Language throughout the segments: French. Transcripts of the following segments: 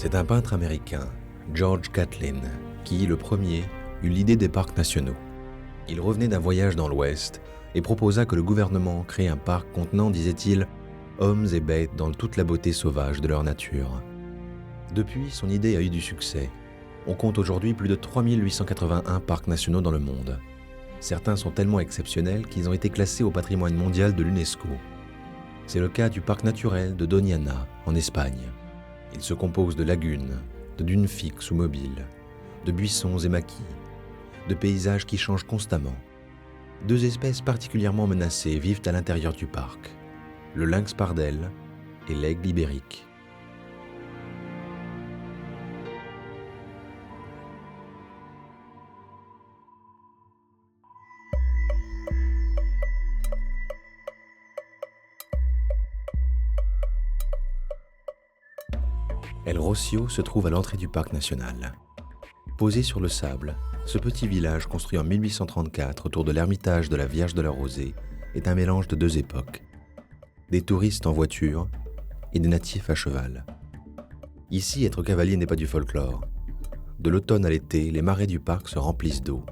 C'est un peintre américain, George Catlin, qui, le premier, eut l'idée des parcs nationaux. Il revenait d'un voyage dans l'Ouest et proposa que le gouvernement crée un parc contenant, disait-il, hommes et bêtes dans toute la beauté sauvage de leur nature. Depuis, son idée a eu du succès. On compte aujourd'hui plus de 3881 parcs nationaux dans le monde. Certains sont tellement exceptionnels qu'ils ont été classés au patrimoine mondial de l'UNESCO. C'est le cas du parc naturel de Doñana, en Espagne. Il se compose de lagunes, de dunes fixes ou mobiles, de buissons et maquis, de paysages qui changent constamment. Deux espèces particulièrement menacées vivent à l'intérieur du parc, le lynx pardel et l'aigle ibérique. El Rocio se trouve à l'entrée du parc national. Posé sur le sable, ce petit village construit en 1834 autour de l'ermitage de la Vierge de la Rosée est un mélange de deux époques. Des touristes en voiture et des natifs à cheval. Ici, être cavalier n'est pas du folklore. De l'automne à l'été, les marais du parc se remplissent d'eau.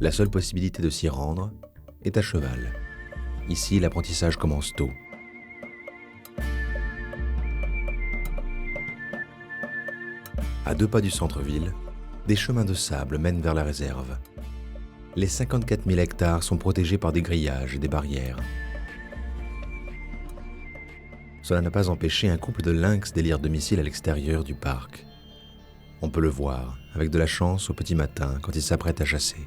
La seule possibilité de s'y rendre est à cheval. Ici, l'apprentissage commence tôt. À 2 pas du centre-ville, des chemins de sable mènent vers la réserve. Les 54 000 hectares sont protégés par des grillages et des barrières. Cela n'a pas empêché un couple de lynx d'élire domicile à l'extérieur du parc. On peut le voir, avec de la chance, au petit matin, quand il s'apprête à chasser.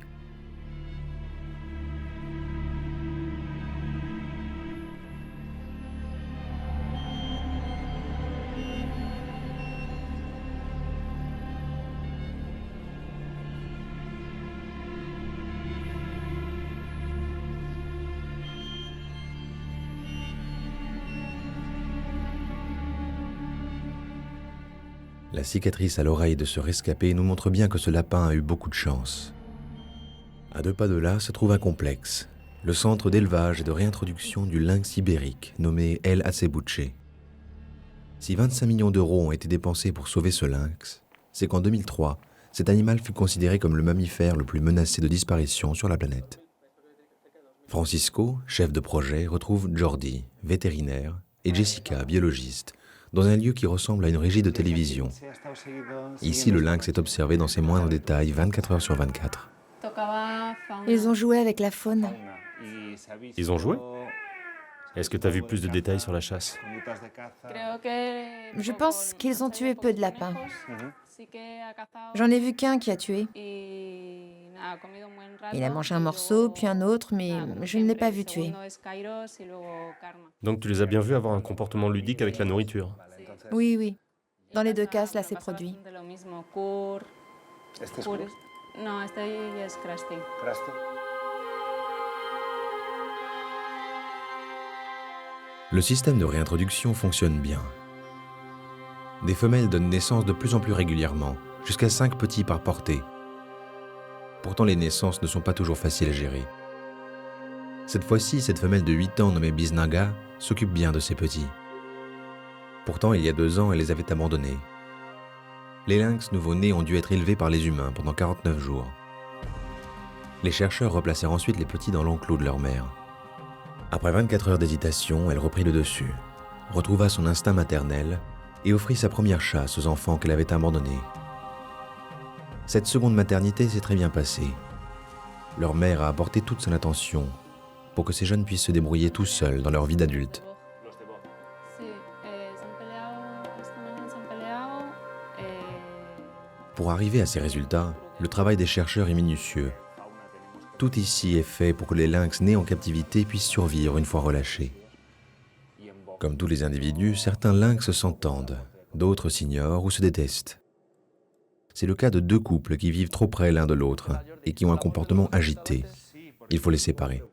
La cicatrice à l'oreille de ce rescapé nous montre bien que ce lapin a eu beaucoup de chance. À 2 pas de là se trouve un complexe, le centre d'élevage et de réintroduction du lynx ibérique, nommé El Acebuche. Si 25 millions d'euros ont été dépensés pour sauver ce lynx, c'est qu'en 2003, cet animal fut considéré comme le mammifère le plus menacé de disparition sur la planète. Francisco, chef de projet, retrouve Jordi, vétérinaire, et Jessica, biologiste, dans un lieu qui ressemble à une régie de télévision. Ici, le lynx est observé dans ses moindres détails 24 heures sur 24. Ils ont joué avec la faune. Ils ont joué? Est-ce que tu as vu plus de détails sur la chasse? Je pense qu'ils ont tué peu de lapins. J'en ai vu qu'un qui a tué. Il a mangé un morceau, puis un autre, mais je ne l'ai pas vu tuer. Donc tu les as bien vus avoir un comportement ludique avec la nourriture. Oui, oui. Dans les deux cas, cela s'est produit. Le système de réintroduction fonctionne bien. Des femelles donnent naissance de plus en plus régulièrement, jusqu'à 5 petits par portée. Pourtant, les naissances ne sont pas toujours faciles à gérer. Cette fois-ci, cette femelle de 8 ans nommée Biznaga s'occupe bien de ses petits. Pourtant, il y a 2 ans, elle les avait abandonnés. Les lynx nouveau-nés ont dû être élevés par les humains pendant 49 jours. Les chercheurs replacèrent ensuite les petits dans l'enclos de leur mère. Après 24 heures d'hésitation, elle reprit le dessus, retrouva son instinct maternel et offrit sa première chasse aux enfants qu'elle avait abandonnés. Cette seconde maternité s'est très bien passée. Leur mère a apporté toute son attention pour que ces jeunes puissent se débrouiller tout seuls dans leur vie d'adulte. Pour arriver à ces résultats, le travail des chercheurs est minutieux. Tout ici est fait pour que les lynx nés en captivité puissent survivre une fois relâchés. Comme tous les individus, certains lynx s'entendent, d'autres s'ignorent ou se détestent. C'est le cas de 2 couples qui vivent trop près l'un de l'autre et qui ont un comportement agité. Il faut les séparer.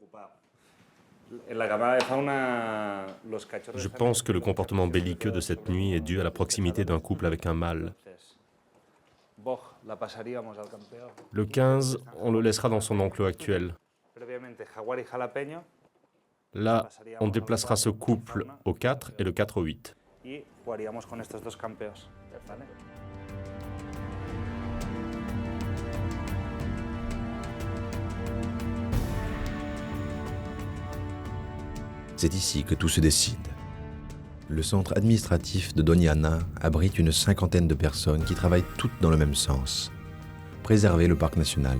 Je pense que le comportement belliqueux de cette nuit est dû à la proximité d'un couple avec un mâle. Le 15, on le laissera dans son enclos actuel. Là, on déplacera ce couple au 4 et le 4 au 8. C'est ici que tout se décide. Le centre administratif de Doñana abrite une cinquantaine de personnes qui travaillent toutes dans le même sens: préserver le parc national.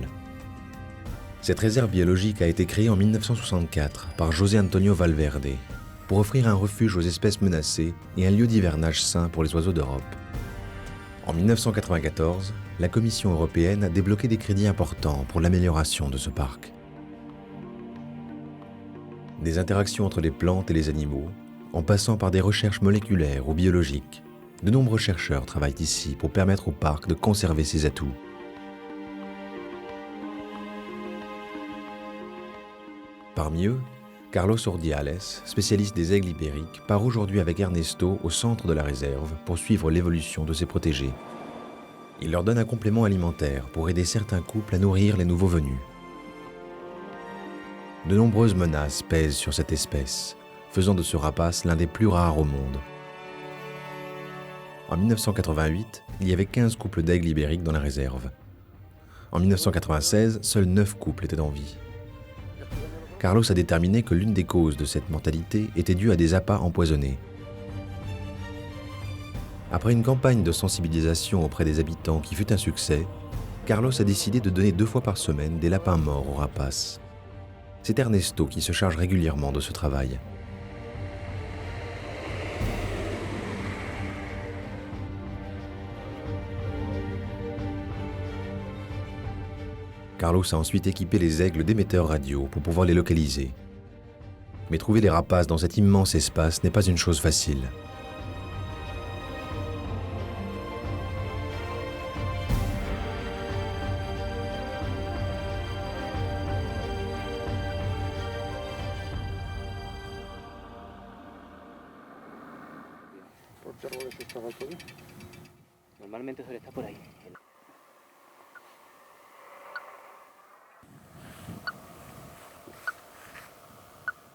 Cette réserve biologique a été créée en 1964 par José Antonio Valverde pour offrir un refuge aux espèces menacées et un lieu d'hivernage sain pour les oiseaux d'Europe. En 1994, la Commission européenne a débloqué des crédits importants pour l'amélioration de ce parc. Des interactions entre les plantes et les animaux, en passant par des recherches moléculaires ou biologiques, de nombreux chercheurs travaillent ici pour permettre au parc de conserver ses atouts. Parmi eux, Carlos Urdiales, spécialiste des aigles ibériques, part aujourd'hui avec Ernesto au centre de la réserve pour suivre l'évolution de ses protégés. Il leur donne un complément alimentaire pour aider certains couples à nourrir les nouveaux venus. De nombreuses menaces pèsent sur cette espèce, faisant de ce rapace l'un des plus rares au monde. En 1988, il y avait 15 couples d'aigles ibériques dans la réserve. En 1996, seuls 9 couples étaient en vie. Carlos a déterminé que l'une des causes de cette mortalité était due à des appâts empoisonnés. Après une campagne de sensibilisation auprès des habitants qui fut un succès, Carlos a décidé de donner 2 fois par semaine des lapins morts aux rapaces. C'est Ernesto qui se charge régulièrement de ce travail. Carlos a ensuite équipé les aigles d'émetteurs radio pour pouvoir les localiser. Mais trouver les rapaces dans cet immense espace n'est pas une chose facile.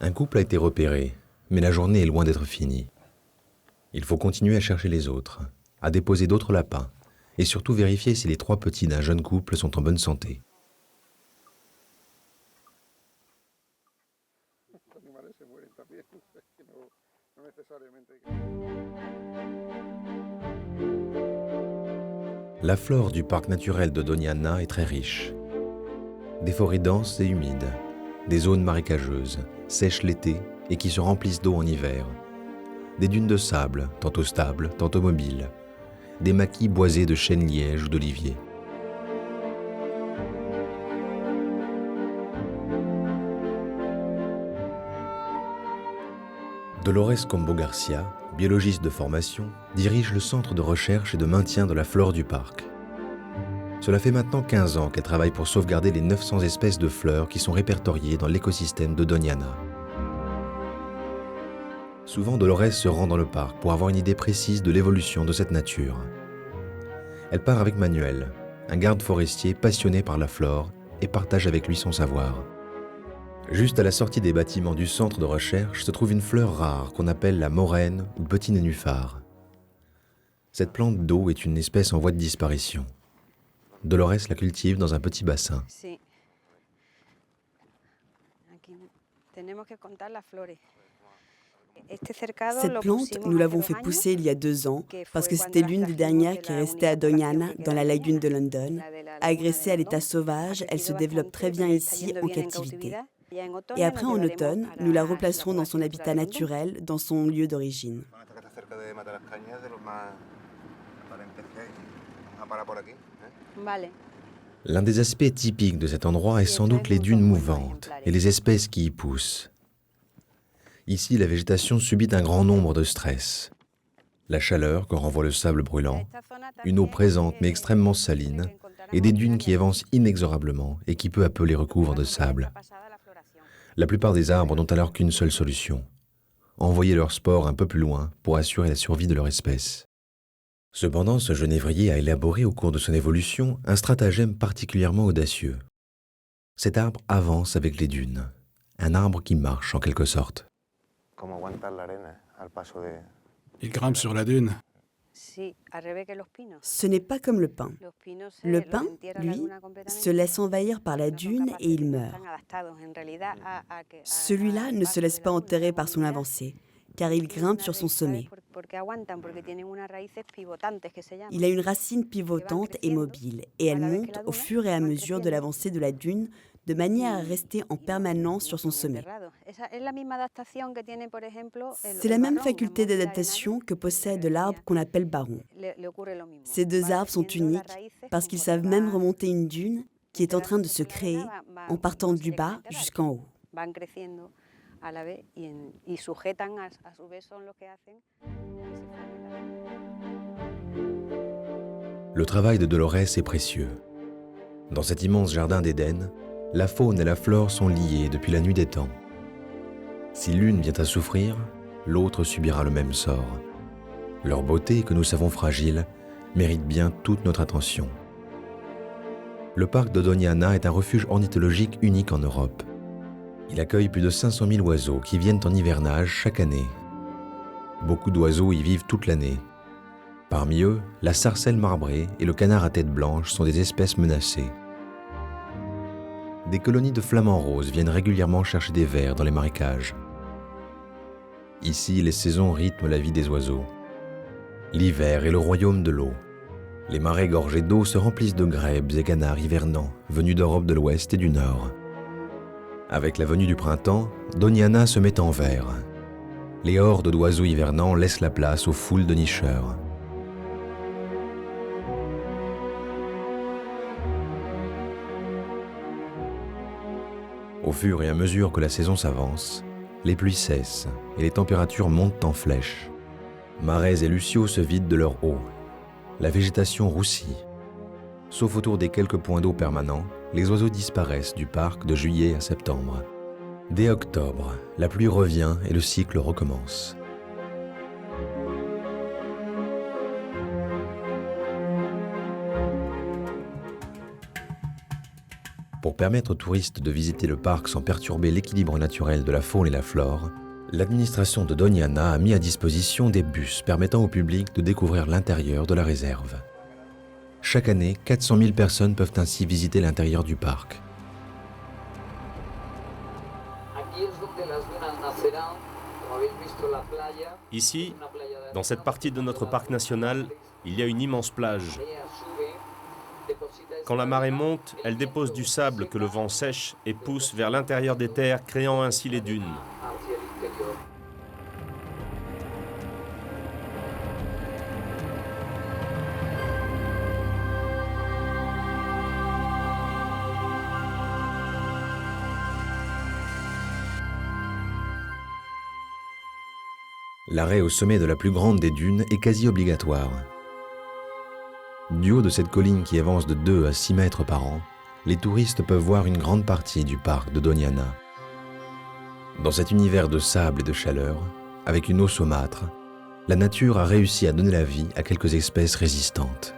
Un couple a été repéré, mais la journée est loin d'être finie. Il faut continuer à chercher les autres, à déposer d'autres lapins, et surtout vérifier si les 3 petits d'un jeune couple sont en bonne santé. La flore du parc naturel de Doñana est très riche. Des forêts denses et humides, des zones marécageuses, sèches l'été et qui se remplissent d'eau en hiver, des dunes de sable, tantôt stables, tantôt mobiles, des maquis boisés de chênes lièges ou d'oliviers. Dolores Combo Garcia, biologiste de formation, dirige le centre de recherche et de maintien de la flore du parc. Cela fait maintenant 15 ans qu'elle travaille pour sauvegarder les 900 espèces de fleurs qui sont répertoriées dans l'écosystème de Doñana. Souvent, Dolores se rend dans le parc pour avoir une idée précise de l'évolution de cette nature. Elle part avec Manuel, un garde forestier passionné par la flore, et partage avec lui son savoir. Juste à la sortie des bâtiments du centre de recherche se trouve une fleur rare qu'on appelle la moraine ou petit nénuphar. Cette plante d'eau est une espèce en voie de disparition. Dolores la cultive dans un petit bassin. Cette plante, nous l'avons fait pousser il y a 2 ans parce que c'était l'une des dernières qui restait à Doñana, dans la lagune de London. Agressée à l'état sauvage, elle se développe très bien ici, en captivité. Et après, en automne, nous la replacerons dans son habitat naturel, dans son lieu d'origine. L'un des aspects typiques de cet endroit est sans doute les dunes mouvantes et les espèces qui y poussent. Ici, la végétation subit un grand nombre de stress. La chaleur que renvoie le sable brûlant, une eau présente mais extrêmement saline, et des dunes qui avancent inexorablement et qui peu à peu les recouvrent de sable. La plupart des arbres n'ont alors qu'une seule solution: envoyer leurs spores un peu plus loin pour assurer la survie de leur espèce. Cependant, ce genévrier a élaboré au cours de son évolution un stratagème particulièrement audacieux. Cet arbre avance avec les dunes, un arbre qui marche en quelque sorte. Il grimpe sur la dune. Ce n'est pas comme le pin. Le pin, lui, se laisse envahir par la dune et il meurt. Celui-là ne se laisse pas enterrer par son avancée, car il grimpe sur son sommet. Il a une racine pivotante et mobile, et elle monte au fur et à mesure de l'avancée de la dune, de manière à rester en permanence sur son sommet. C'est la même faculté d'adaptation que possède l'arbre qu'on appelle baron. Ces deux arbres sont uniques parce qu'ils savent même remonter une dune qui est en train de se créer en partant du bas jusqu'en haut. Le travail de Dolores est précieux. Dans cet immense jardin d'Éden, la faune et la flore sont liées depuis la nuit des temps. Si l'une vient à souffrir, l'autre subira le même sort. Leur beauté, que nous savons fragile, mérite bien toute notre attention. Le parc de Doñana est un refuge ornithologique unique en Europe. Il accueille plus de 500 000 oiseaux qui viennent en hivernage chaque année. Beaucoup d'oiseaux y vivent toute l'année. Parmi eux, la sarcelle marbrée et le canard à tête blanche sont des espèces menacées. Des colonies de flamants roses viennent régulièrement chercher des vers dans les marécages. Ici, les saisons rythment la vie des oiseaux. L'hiver est le royaume de l'eau. Les marais gorgés d'eau se remplissent de grèbes et canards hivernants venus d'Europe de l'Ouest et du Nord. Avec la venue du printemps, Doñana se met en vert. Les hordes d'oiseaux hivernants laissent la place aux foules de nicheurs. Au fur et à mesure que la saison s'avance, les pluies cessent et les températures montent en flèche. Marais et luciots se vident de leur eau. La végétation roussit. Sauf autour des quelques points d'eau permanents, les oiseaux disparaissent du parc de juillet à septembre. Dès octobre, la pluie revient et le cycle recommence. Pour permettre aux touristes de visiter le parc sans perturber l'équilibre naturel de la faune et la flore, l'administration de Doñana a mis à disposition des bus permettant au public de découvrir l'intérieur de la réserve. Chaque année, 400 000 personnes peuvent ainsi visiter l'intérieur du parc. Ici, dans cette partie de notre parc national, il y a une immense plage. Quand la marée monte, elle dépose du sable que le vent sèche et pousse vers l'intérieur des terres, créant ainsi les dunes. L'arrêt au sommet de la plus grande des dunes est quasi obligatoire. Du haut de cette colline qui avance de 2 à 6 mètres par an, les touristes peuvent voir une grande partie du parc de Doñana. Dans cet univers de sable et de chaleur, avec une eau saumâtre, la nature a réussi à donner la vie à quelques espèces résistantes.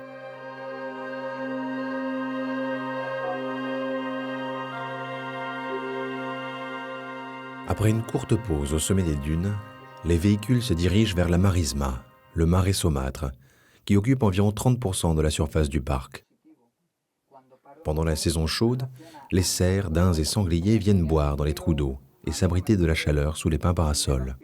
Après une courte pause au sommet des dunes, les véhicules se dirigent vers la marisma, le marais saumâtre, qui occupe environ 30% de la surface du parc. Pendant la saison chaude, les cerfs, daims et sangliers viennent boire dans les trous d'eau et s'abriter de la chaleur sous les pins parasols.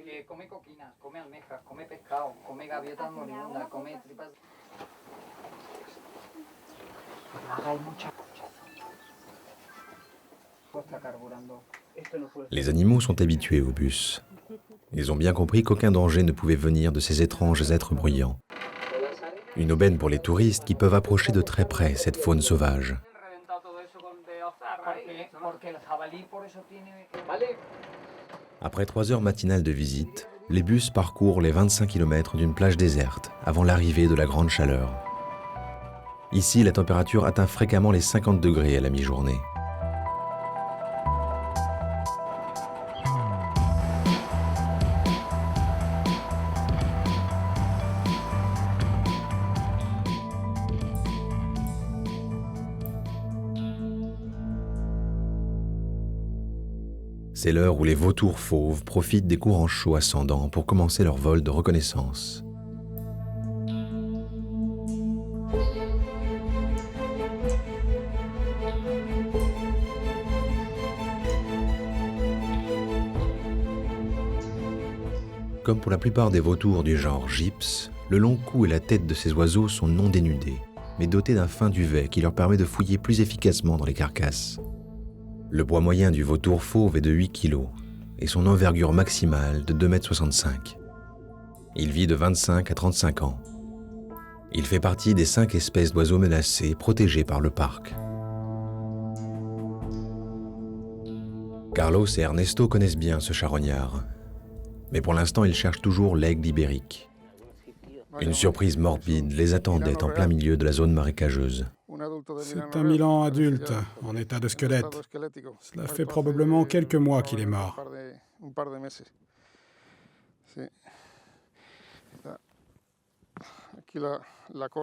Les animaux sont habitués au bus. Ils ont bien compris qu'aucun danger ne pouvait venir de ces étranges êtres bruyants. Une aubaine pour les touristes qui peuvent approcher de très près cette faune sauvage. Après 3 heures matinales de visite, les bus parcourent les 25 km d'une plage déserte avant l'arrivée de la grande chaleur. Ici, la température atteint fréquemment les 50 degrés à la mi-journée. C'est l'heure où les vautours fauves profitent des courants chauds ascendants pour commencer leur vol de reconnaissance. Comme pour la plupart des vautours du genre gypse, le long cou et la tête de ces oiseaux sont non dénudés, mais dotés d'un fin duvet qui leur permet de fouiller plus efficacement dans les carcasses. Le poids moyen du vautour fauve est de 8 kg et son envergure maximale de 2,65 m. Il vit de 25 à 35 ans. Il fait partie des 5 espèces d'oiseaux menacées protégées par le parc. Carlos et Ernesto connaissent bien ce charognard, mais pour l'instant ils cherchent toujours l'aigle ibérique. Une surprise morbide les attendait en plein milieu de la zone marécageuse. C'est un milan adulte, en état de squelette. Cela fait probablement quelques mois qu'il est mort.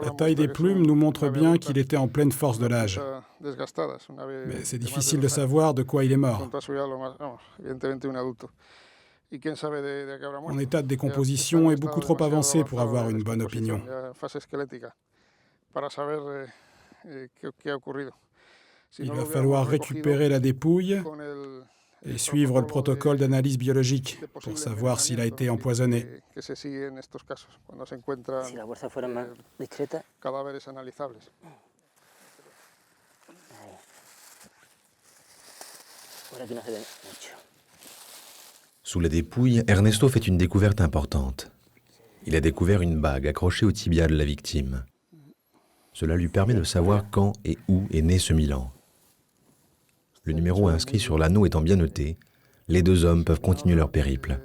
La taille des plumes nous montre bien qu'il était en pleine force de l'âge. Mais c'est difficile de savoir de quoi il est mort. Mon état de décomposition est beaucoup trop avancé pour avoir une bonne opinion. Il va falloir récupérer la dépouille et suivre le protocole d'analyse biologique pour savoir s'il a été empoisonné. Sous la dépouille, Ernesto fait une découverte importante. Il a découvert une bague accrochée au tibia de la victime. Cela lui permet de savoir quand et où est né ce milan. Le numéro inscrit sur l'anneau étant bien noté, les deux hommes peuvent continuer leur périple.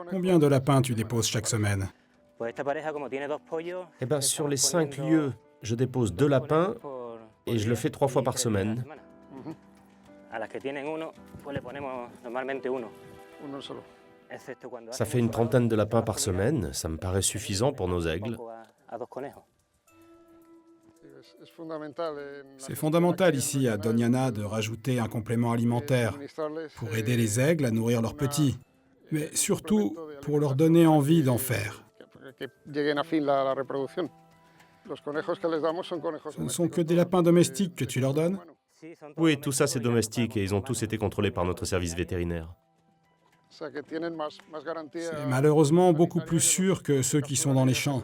Combien de lapins tu déposes chaque semaine? Eh bien, sur les 5 lieux, je dépose 2 lapins et je le fais 3 fois par semaine. Ça fait une trentaine de lapins par semaine, ça me paraît suffisant pour nos aigles. C'est fondamental ici à Doñana de rajouter un complément alimentaire pour aider les aigles à nourrir leurs petits, mais surtout pour leur donner envie d'en faire. Ce ne sont que des lapins domestiques que tu leur donnes? Oui, tout ça c'est domestique et ils ont tous été contrôlés par notre service vétérinaire. C'est malheureusement beaucoup plus sûr que ceux qui sont dans les champs.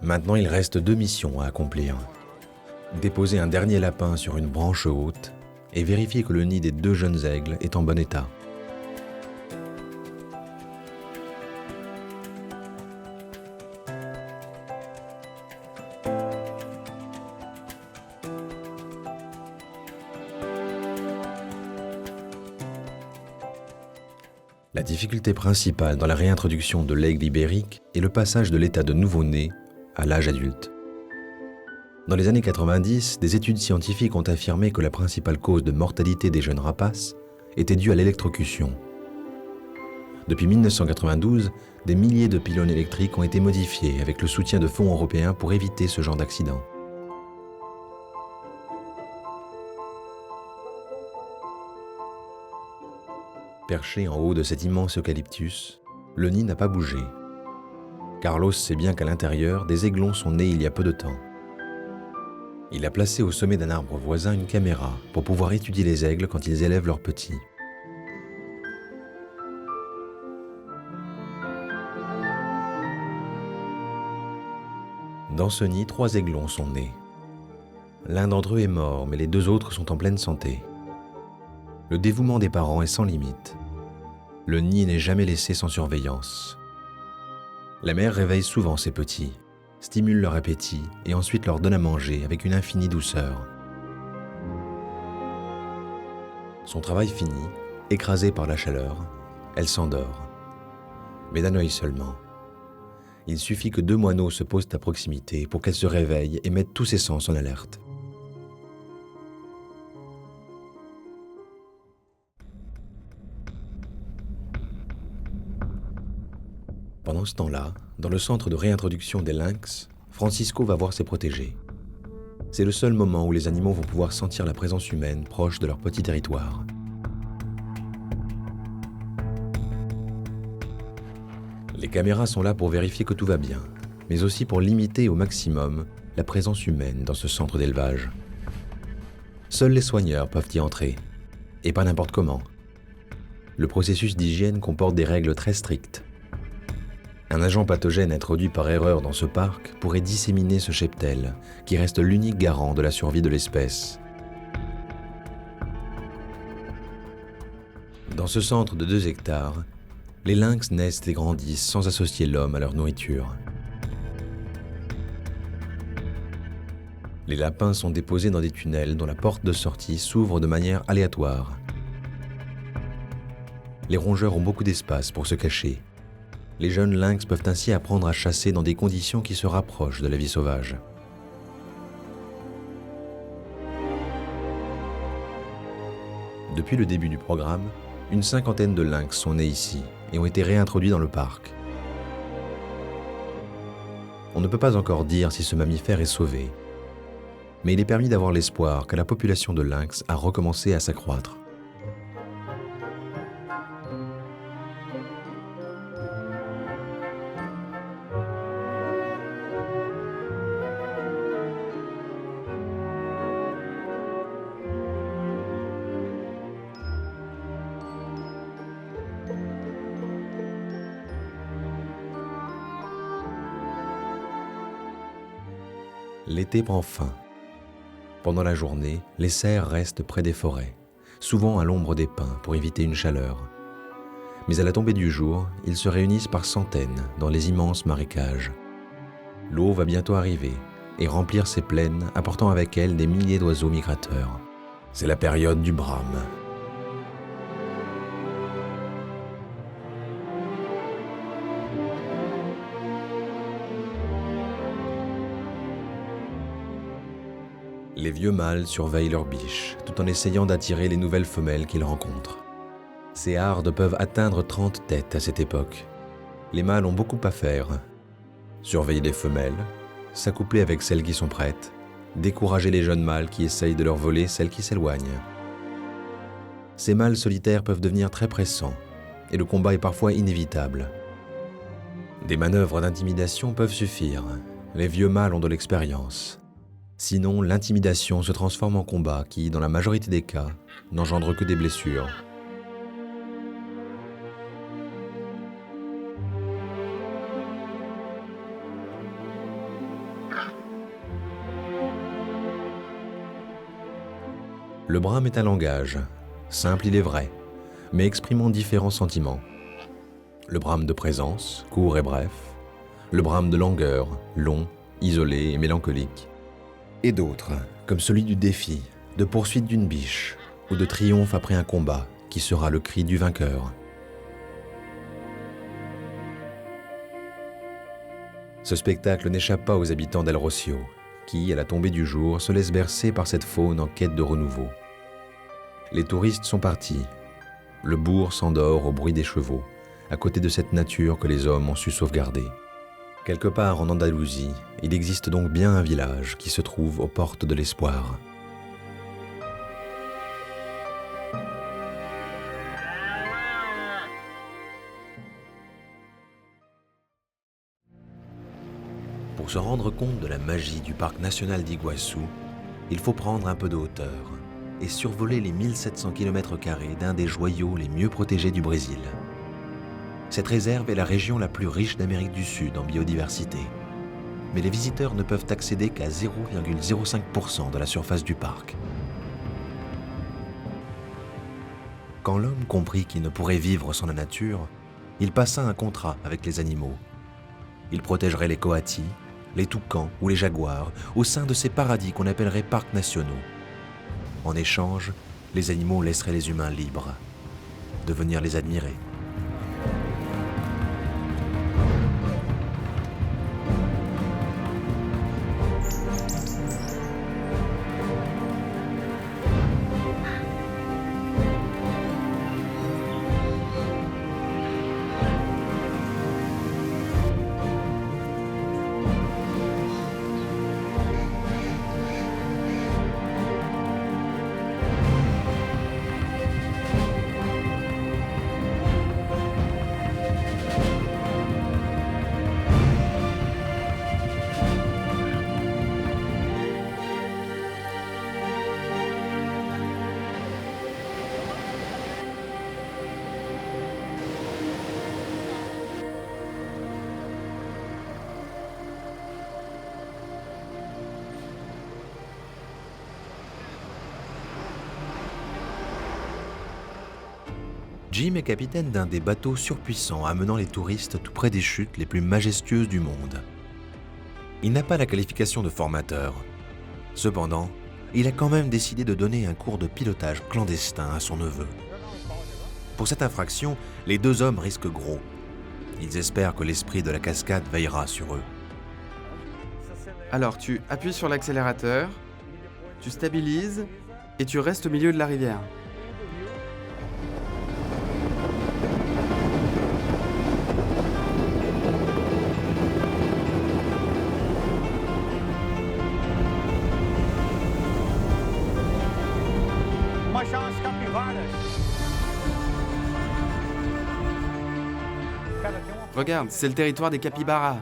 Maintenant, il reste 2 missions à accomplir. Déposer un dernier lapin sur une branche haute et vérifier que le nid des 2 jeunes aigles est en bon état. La difficulté principale dans la réintroduction de l'aigle ibérique est le passage de l'état de nouveau-né à l'âge adulte. Dans les années 90, des études scientifiques ont affirmé que la principale cause de mortalité des jeunes rapaces était due à l'électrocution. Depuis 1992, des milliers de pylônes électriques ont été modifiés avec le soutien de fonds européens pour éviter ce genre d'accident. Perché en haut de cet immense eucalyptus, le nid n'a pas bougé. Carlos sait bien qu'à l'intérieur, des aiglons sont nés il y a peu de temps. Il a placé au sommet d'un arbre voisin une caméra pour pouvoir étudier les aigles quand ils élèvent leurs petits. Dans ce nid, 3 aiglons sont nés. L'un d'entre eux est mort, mais les 2 autres sont en pleine santé. Le dévouement des parents est sans limite. Le nid n'est jamais laissé sans surveillance. La mère réveille souvent ses petits, stimule leur appétit et ensuite leur donne à manger avec une infinie douceur. Son travail fini, Écrasée par la chaleur, elle s'endort. Mais d'un œil seulement. Il suffit que 2 moineaux se posent à proximité pour qu'elle se réveille et mette tous ses sens en alerte. Pendant ce temps-là, dans le centre de réintroduction des lynx, Francisco va voir ses protégés. C'est le seul moment où les animaux vont pouvoir sentir la présence humaine proche de leur petit territoire. Les caméras sont là pour vérifier que tout va bien, mais aussi pour limiter au maximum la présence humaine dans ce centre d'élevage. Seuls les soigneurs peuvent y entrer, et pas n'importe comment. Le processus d'hygiène comporte des règles très strictes. Un agent pathogène introduit par erreur dans ce parc pourrait disséminer ce cheptel, qui reste l'unique garant de la survie de l'espèce. Dans ce centre de 2 hectares, les lynx naissent et grandissent sans associer l'homme à leur nourriture. Les lapins sont déposés dans des tunnels dont la porte de sortie s'ouvre de manière aléatoire. Les rongeurs ont beaucoup d'espace pour se cacher. Les jeunes lynx peuvent ainsi apprendre à chasser dans des conditions qui se rapprochent de la vie sauvage. Depuis le début du programme, une 50aine de lynx sont nés ici et ont été réintroduits dans le parc. On ne peut pas encore dire si ce mammifère est sauvé, mais il est permis d'avoir l'espoir que la population de lynx a recommencé à s'accroître. L'été prend fin. Pendant la journée, les cerfs restent près des forêts, souvent à l'ombre des pins pour éviter une chaleur. Mais à la tombée du jour, ils se réunissent par centaines dans les immenses marécages. L'eau va bientôt arriver et remplir ces plaines, apportant avec elle des milliers d'oiseaux migrateurs. C'est la période du brame. Les vieux mâles surveillent leurs biches, tout en essayant d'attirer les nouvelles femelles qu'ils rencontrent. Ces hardes peuvent atteindre 30 têtes à cette époque. Les mâles ont beaucoup à faire. Surveiller les femelles, s'accoupler avec celles qui sont prêtes, décourager les jeunes mâles qui essayent de leur voler celles qui s'éloignent. Ces mâles solitaires peuvent devenir très pressants, et le combat est parfois inévitable. Des manœuvres d'intimidation peuvent suffire. Les vieux mâles ont de l'expérience. Sinon, l'intimidation se transforme en combat qui, dans la majorité des cas, n'engendre que des blessures. Le brame est un langage, simple il est vrai, mais exprimant différents sentiments. Le brame de présence, court et bref, le brame de langueur, long, isolé et mélancolique. Et d'autres, comme celui du défi, de poursuite d'une biche ou de triomphe après un combat, qui sera le cri du vainqueur. Ce spectacle n'échappe pas aux habitants d'El Rocio, qui, à la tombée du jour, se laissent bercer par cette faune en quête de renouveau. Les touristes sont partis. Le bourg s'endort au bruit des chevaux, à côté de cette nature que les hommes ont su sauvegarder. Quelque part en Andalousie, il existe donc bien un village qui se trouve aux portes de l'espoir. Pour se rendre compte de la magie du parc national d'Iguassou, il faut prendre un peu de hauteur et survoler les 1700 km² d'un des joyaux les mieux protégés du Brésil. Cette réserve est la région la plus riche d'Amérique du Sud en biodiversité. Mais les visiteurs ne peuvent accéder qu'à 0,05% de la surface du parc. Quand l'homme comprit qu'il ne pourrait vivre sans la nature, il passa un contrat avec les animaux. Il protégerait les coatis, les toucans ou les jaguars au sein de ces paradis qu'on appellerait parcs nationaux. En échange, les animaux laisseraient les humains libres. de venir les admirer. Jim est capitaine d'un des bateaux surpuissants amenant les touristes tout près des chutes les plus majestueuses du monde. Il n'a pas la qualification de formateur. Cependant, il a quand même décidé de donner un cours de pilotage clandestin à son neveu. Pour cette infraction, les deux hommes risquent gros. Ils espèrent que l'esprit de la cascade veillera sur eux. Alors tu appuies sur l'accélérateur, tu stabilises et tu restes au milieu de la rivière. Regarde, c'est le territoire des capybaras.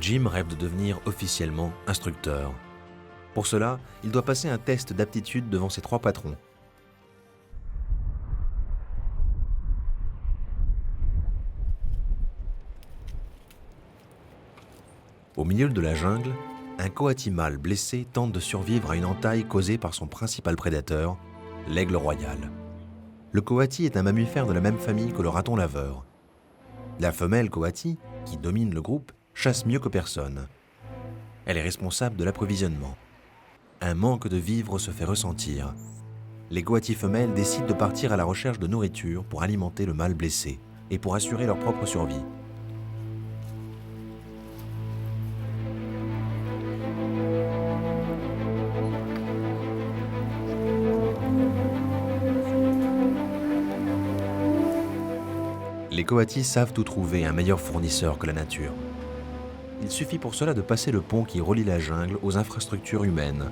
Jim rêve de devenir officiellement instructeur. Pour cela, il doit passer un test d'aptitude devant ses 3 patrons. Au milieu de la jungle, un coati mâle blessé tente de survivre à une entaille causée par son principal prédateur, l'aigle royal. Le coati est un mammifère de la même famille que le raton laveur. La femelle coati, qui domine le groupe, chasse mieux que personne. Elle est responsable de l'approvisionnement. Un manque de vivres se fait ressentir. Les coatis femelles décident de partir à la recherche de nourriture pour alimenter le mâle blessé et pour assurer leur propre survie. Les coatis savent où trouver un meilleur fournisseur que la nature. Il suffit pour cela de passer le pont qui relie la jungle aux infrastructures humaines.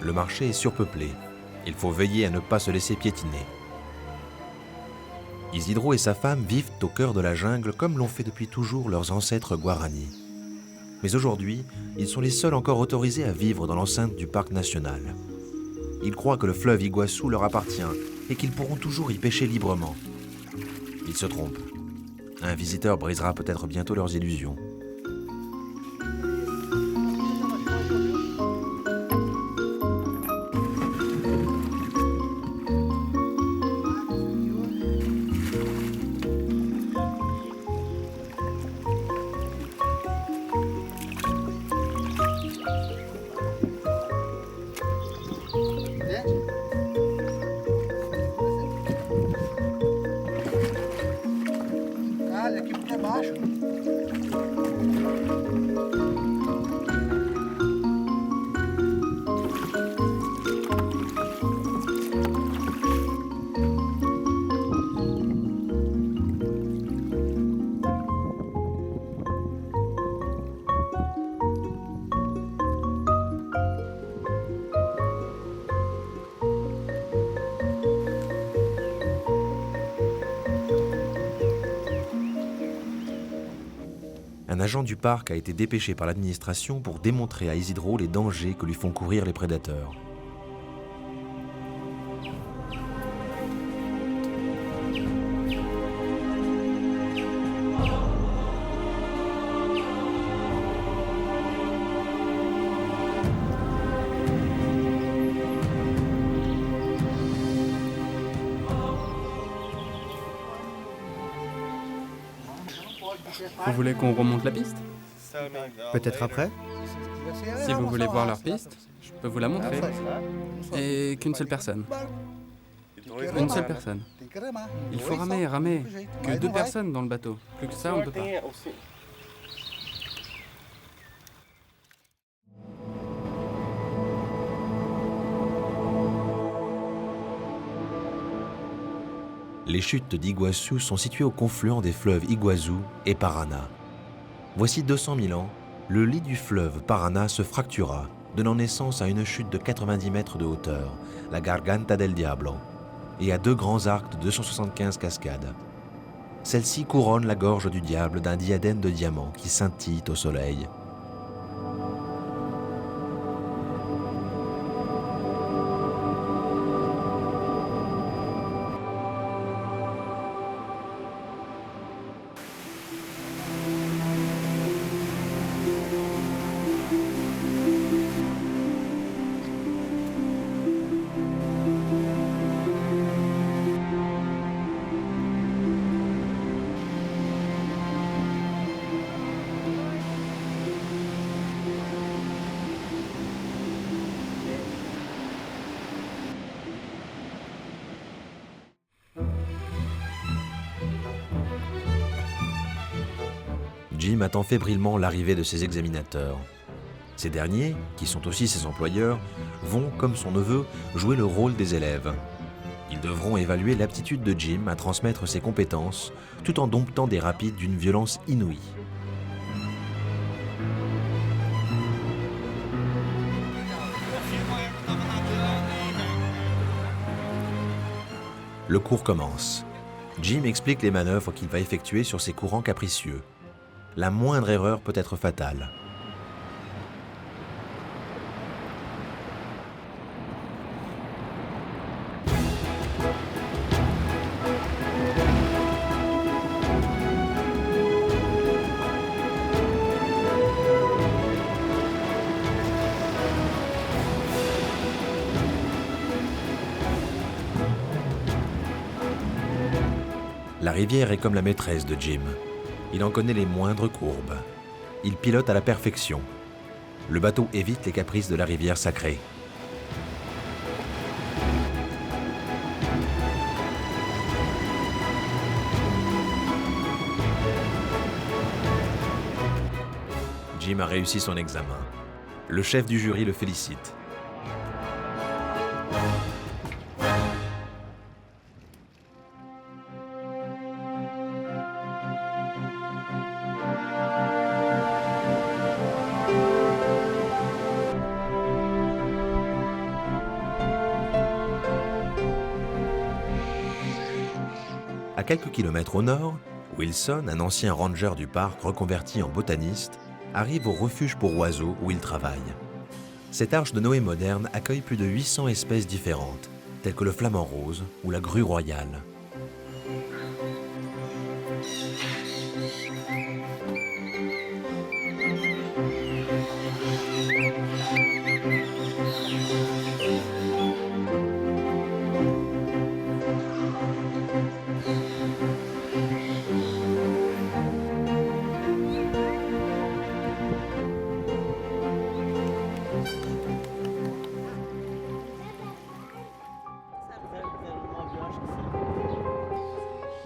Le marché est surpeuplé. Il faut veiller à ne pas se laisser piétiner. Isidro et sa femme vivent au cœur de la jungle comme l'ont fait depuis toujours leurs ancêtres Guarani. Mais aujourd'hui, ils sont les seuls encore autorisés à vivre dans l'enceinte du parc national. Ils croient que le fleuve Iguaçu leur appartient et qu'ils pourront toujours y pêcher librement. Ils se trompent. Un visiteur brisera peut-être bientôt leurs illusions. Un agent du parc a été dépêché par l'administration pour démontrer à Isidro les dangers que lui font courir les prédateurs. Vous voulez qu'on remonte la piste? Peut-être après? Si vous voulez voir leur piste, je peux vous la montrer. Et qu'une seule personne. Une seule personne. Il faut ramer. Que 2 personnes dans le bateau. Plus que ça, on ne peut pas. Les chutes d'Iguaçu sont situées au confluent des fleuves Iguazu et Paraná. Voici 200 000 ans, le lit du fleuve Paraná se fractura, donnant naissance à une chute de 90 mètres de hauteur, la Garganta del Diablo, et à 2 grands arcs de 275 cascades. Celle-ci couronne la gorge du diable d'un diadème de diamants qui scintille au soleil. Jim attend fébrilement l'arrivée de ses examinateurs. Ces derniers, qui sont aussi ses employeurs, vont, comme son neveu, jouer le rôle des élèves. Ils devront évaluer l'aptitude de Jim à transmettre ses compétences, tout en domptant des rapides d'une violence inouïe. Le cours commence. Jim explique les manœuvres qu'il va effectuer sur ces courants capricieux. La moindre erreur peut être fatale. La rivière est comme la maîtresse de Jim. Il en connaît les moindres courbes. Il pilote à la perfection. Le bateau évite les caprices de la rivière sacrée. Jim a réussi son examen. Le chef du jury le félicite. À quelques kilomètres au nord, Wilson, un ancien ranger du parc reconverti en botaniste, arrive au refuge pour oiseaux où il travaille. Cette arche de Noé moderne accueille plus de 800 espèces différentes, telles que le flamant rose ou la grue royale.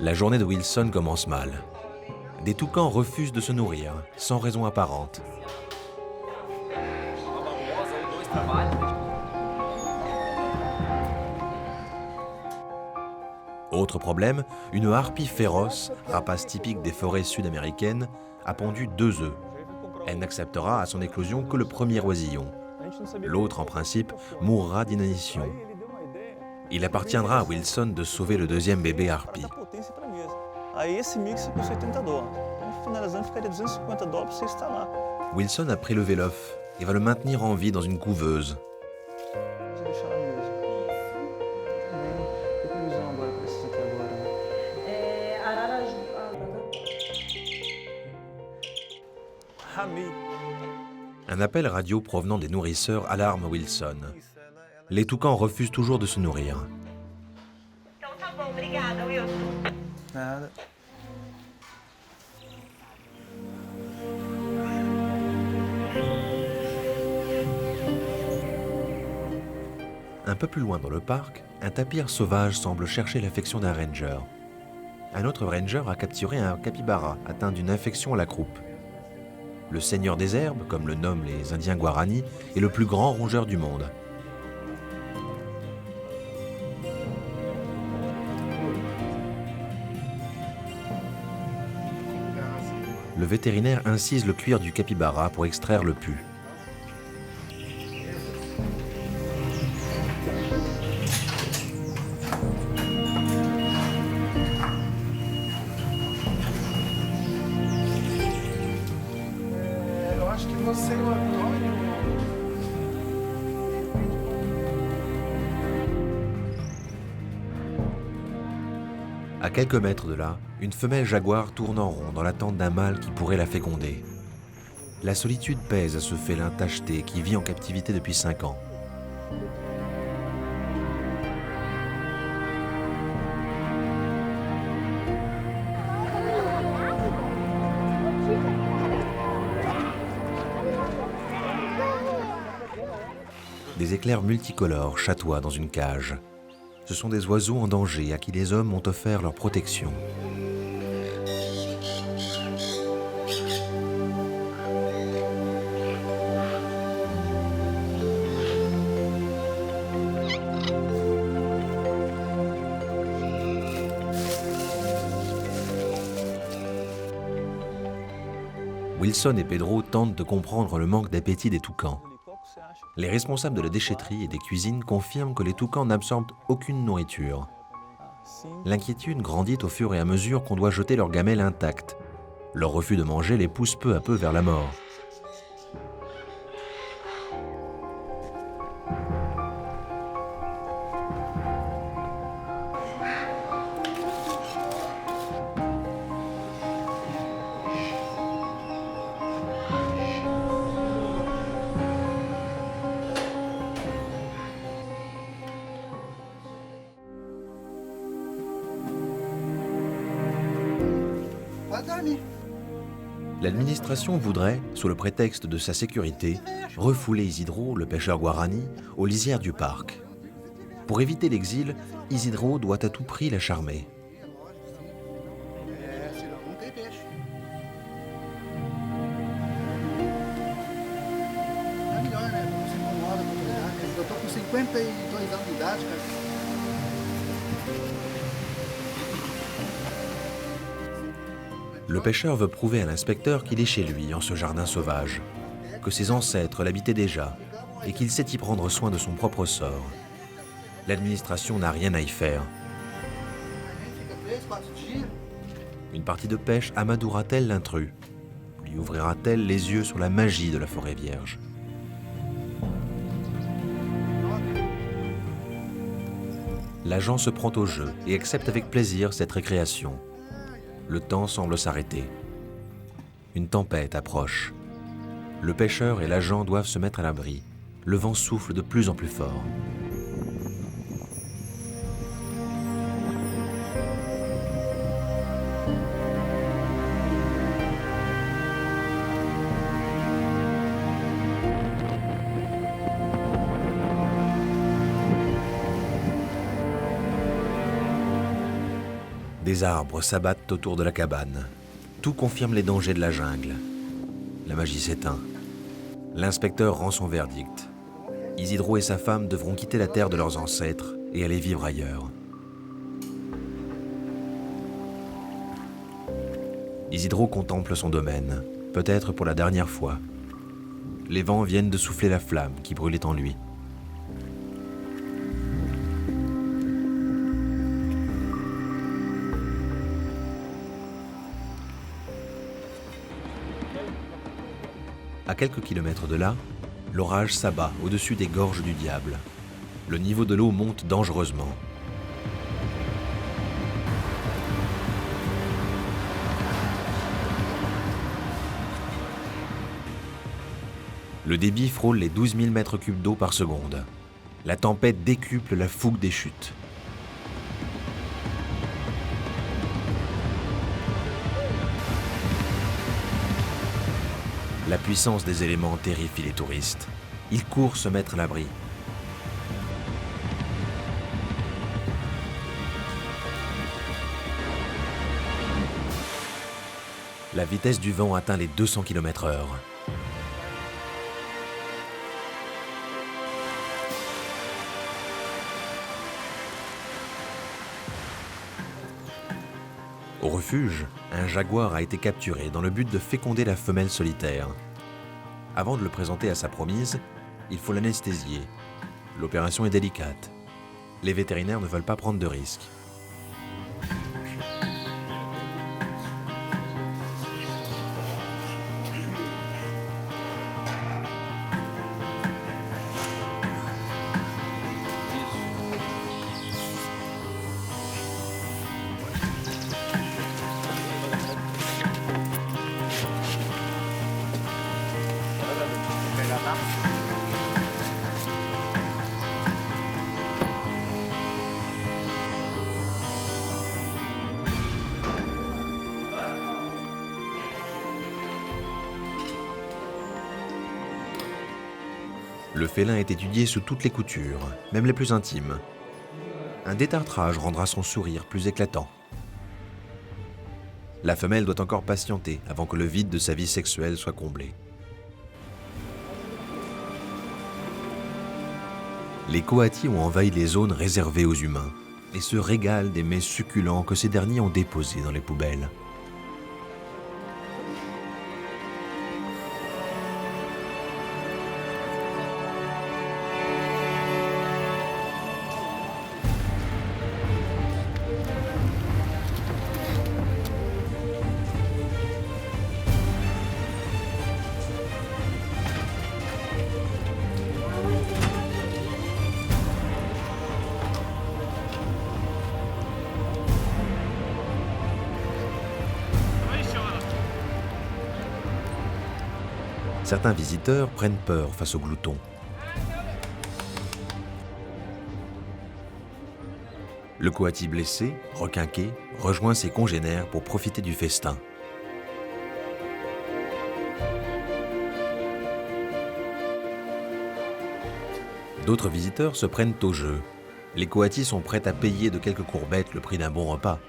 La journée de Wilson commence mal. Des toucans refusent de se nourrir, sans raison apparente. Autre problème, une harpie féroce, rapace typique des forêts sud-américaines, a pondu 2 œufs. Elle n'acceptera à son éclosion que le premier oisillon. L'autre, en principe, mourra d'inanition. Il appartiendra à Wilson de sauver le deuxième bébé harpie. Wilson a prélevé l'œuf et va le maintenir en vie dans une couveuse. Un appel radio provenant des nourrisseurs alarme Wilson. Les toucans refusent toujours de se nourrir. Un peu plus loin dans le parc, un tapir sauvage semble chercher l'affection d'un ranger. Un autre ranger a capturé un capybara atteint d'une infection à la croupe. Le seigneur des herbes, comme le nomment les Indiens Guarani, est le plus grand rongeur du monde. Le vétérinaire incise le cuir du capybara pour extraire le pus. À quelques mètres de là, une femelle jaguar tourne en rond dans l'attente d'un mâle qui pourrait la féconder. La solitude pèse à ce félin tacheté qui vit en captivité depuis 5 ans. Des éclairs multicolores chatoient dans une cage. Ce sont des oiseaux en danger à qui les hommes ont offert leur protection. Wilson et Pedro tentent de comprendre le manque d'appétit des toucans. Les responsables de la déchetterie et des cuisines confirment que les toucans n'absorbent aucune nourriture. L'inquiétude grandit au fur et à mesure qu'on doit jeter leurs gamelles intactes. Leur refus de manger les pousse peu à peu vers la mort. L'administration voudrait, sous le prétexte de sa sécurité, refouler Isidro, le pêcheur guarani, aux lisières du parc. Pour éviter l'exil, Isidro doit à tout prix la charmer. Le pêcheur veut prouver à l'inspecteur qu'il est chez lui, en ce jardin sauvage, que ses ancêtres l'habitaient déjà et qu'il sait y prendre soin de son propre sort. L'administration n'a rien à y faire. Une partie de pêche amadoura-t-elle l'intrus? Lui ouvrira-t-elle les yeux sur la magie de la forêt vierge? L'agent se prend au jeu et accepte avec plaisir cette récréation. Le temps semble s'arrêter. Une tempête approche. Le pêcheur et l'agent doivent se mettre à l'abri. Le vent souffle de plus en plus fort. Des arbres s'abattent autour de la cabane. Tout confirme les dangers de la jungle. La magie s'éteint. L'inspecteur rend son verdict. Isidro et sa femme devront quitter la terre de leurs ancêtres et aller vivre ailleurs. Isidro contemple son domaine, peut-être pour la dernière fois. Les vents viennent de souffler la flamme qui brûlait en lui. À quelques kilomètres de là, l'orage s'abat au-dessus des gorges du diable. Le niveau de l'eau monte dangereusement. Le débit frôle les 12 000 mètres cubes d'eau par seconde. La tempête décuple la fougue des chutes. La puissance des éléments terrifie les touristes. Ils courent se mettre à l'abri. La vitesse du vent atteint les 200 km/h. Au refuge, un jaguar a été capturé dans le but de féconder la femelle solitaire. Avant de le présenter à sa promise, il faut l'anesthésier. L'opération est délicate. Les vétérinaires ne veulent pas prendre de risques. Le félin est étudié sous toutes les coutures, même les plus intimes. Un détartrage rendra son sourire plus éclatant. La femelle doit encore patienter avant que le vide de sa vie sexuelle soit comblé. Les coatis ont envahi les zones réservées aux humains et se régalent des mets succulents que ces derniers ont déposés dans les poubelles. Certains visiteurs prennent peur face aux gloutons. Le coati blessé, requinqué, rejoint ses congénères pour profiter du festin. D'autres visiteurs se prennent au jeu. Les coatis sont prêts à payer de quelques courbettes le prix d'un bon repas.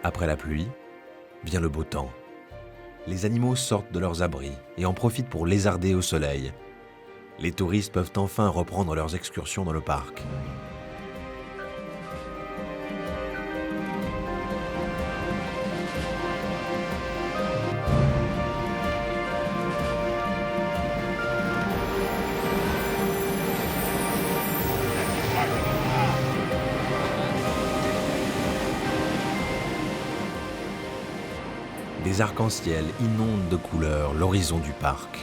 Après la pluie, vient le beau temps. Les animaux sortent de leurs abris et en profitent pour lézarder au soleil. Les touristes peuvent enfin reprendre leurs excursions dans le parc. Des arcs-en-ciel inondent de couleurs l'horizon du parc.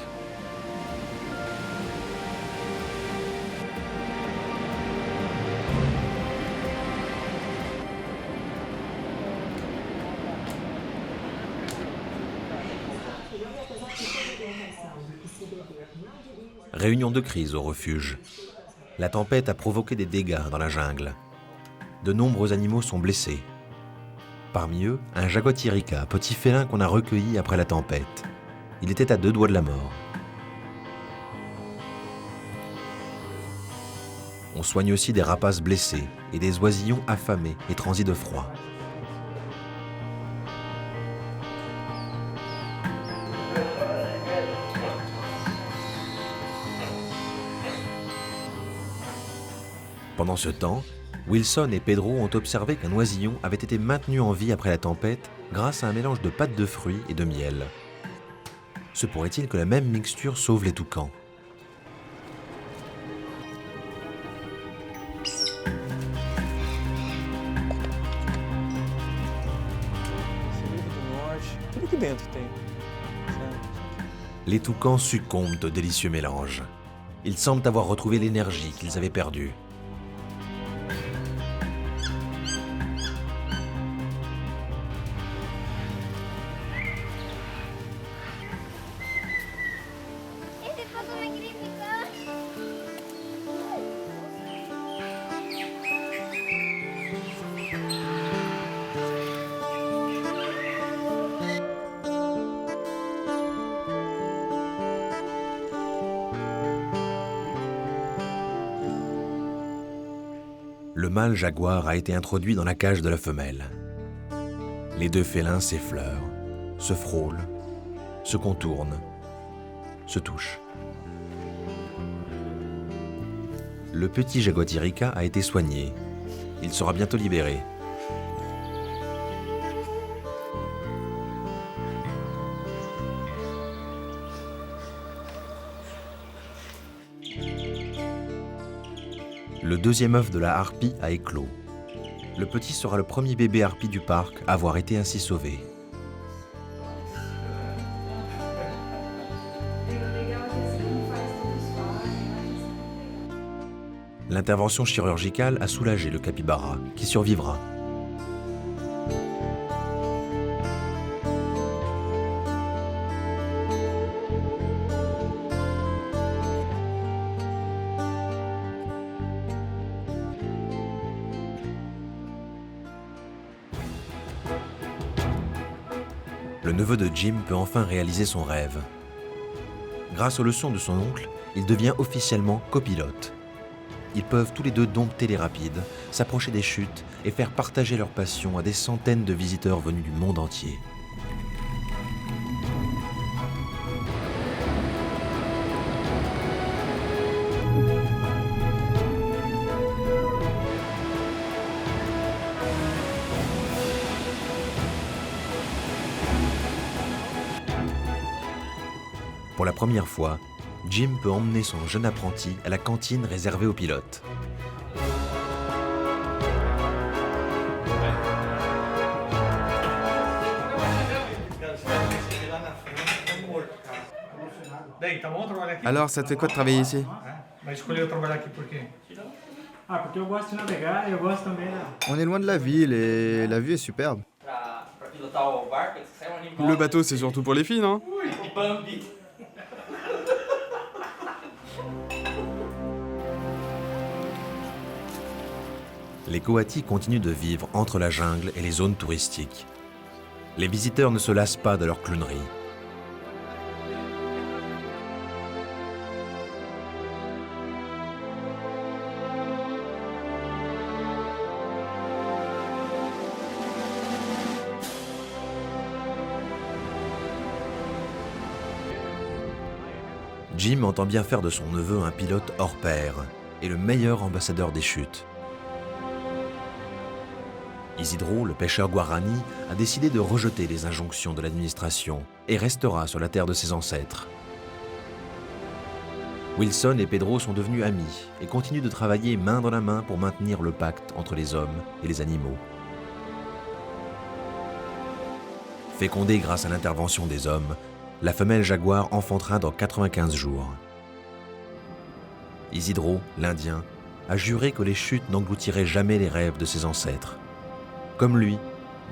Réunion de crise au refuge. La tempête a provoqué des dégâts dans la jungle. De nombreux animaux sont blessés. Parmi eux, un jaguatirica, petit félin qu'on a recueilli après la tempête. Il était à 2 doigts de la mort. On soigne aussi des rapaces blessés et des oisillons affamés et transis de froid. Pendant ce temps, Wilson et Pedro ont observé qu'un oisillon avait été maintenu en vie après la tempête grâce à un mélange de pâte de fruits et de miel. Se pourrait-il que la même mixture sauve les toucans ? Les toucans succombent au délicieux mélange. Ils semblent avoir retrouvé l'énergie qu'ils avaient perdue. Le mâle jaguar a été introduit dans la cage de la femelle. Les deux félins s'effleurent, se frôlent, se contournent, se touchent. Le petit jaguatirica a été soigné. Il sera bientôt libéré. Le deuxième œuf de la harpie a éclos. Le petit sera le premier bébé harpie du parc à avoir été ainsi sauvé. L'intervention chirurgicale a soulagé le capybara, qui survivra. Le neveu de Jim peut enfin réaliser son rêve. Grâce aux leçons de son oncle, il devient officiellement copilote. Ils peuvent tous les deux dompter les rapides, s'approcher des chutes et faire partager leur passion à des centaines de visiteurs venus du monde entier. Pour la première fois, Jim peut emmener son jeune apprenti à la cantine réservée aux pilotes. Alors, ça te fait quoi de travailler ici? On est loin de la ville et la vue est superbe. Le bateau, c'est surtout pour les filles, non? Les coatis continuent de vivre entre la jungle et les zones touristiques. Les visiteurs ne se lassent pas de leur clownerie. Jim entend bien faire de son neveu un pilote hors pair et le meilleur ambassadeur des chutes. Isidro, le pêcheur guarani, a décidé de rejeter les injonctions de l'administration et restera sur la terre de ses ancêtres. Wilson et Pedro sont devenus amis et continuent de travailler main dans la main pour maintenir le pacte entre les hommes et les animaux. Fécondée grâce à l'intervention des hommes, la femelle jaguar enfantera dans 95 jours. Isidro, l'Indien, a juré que les chutes n'engloutiraient jamais les rêves de ses ancêtres. Comme lui,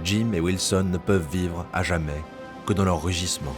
Jim et Wilson ne peuvent vivre à jamais que dans leur rugissement.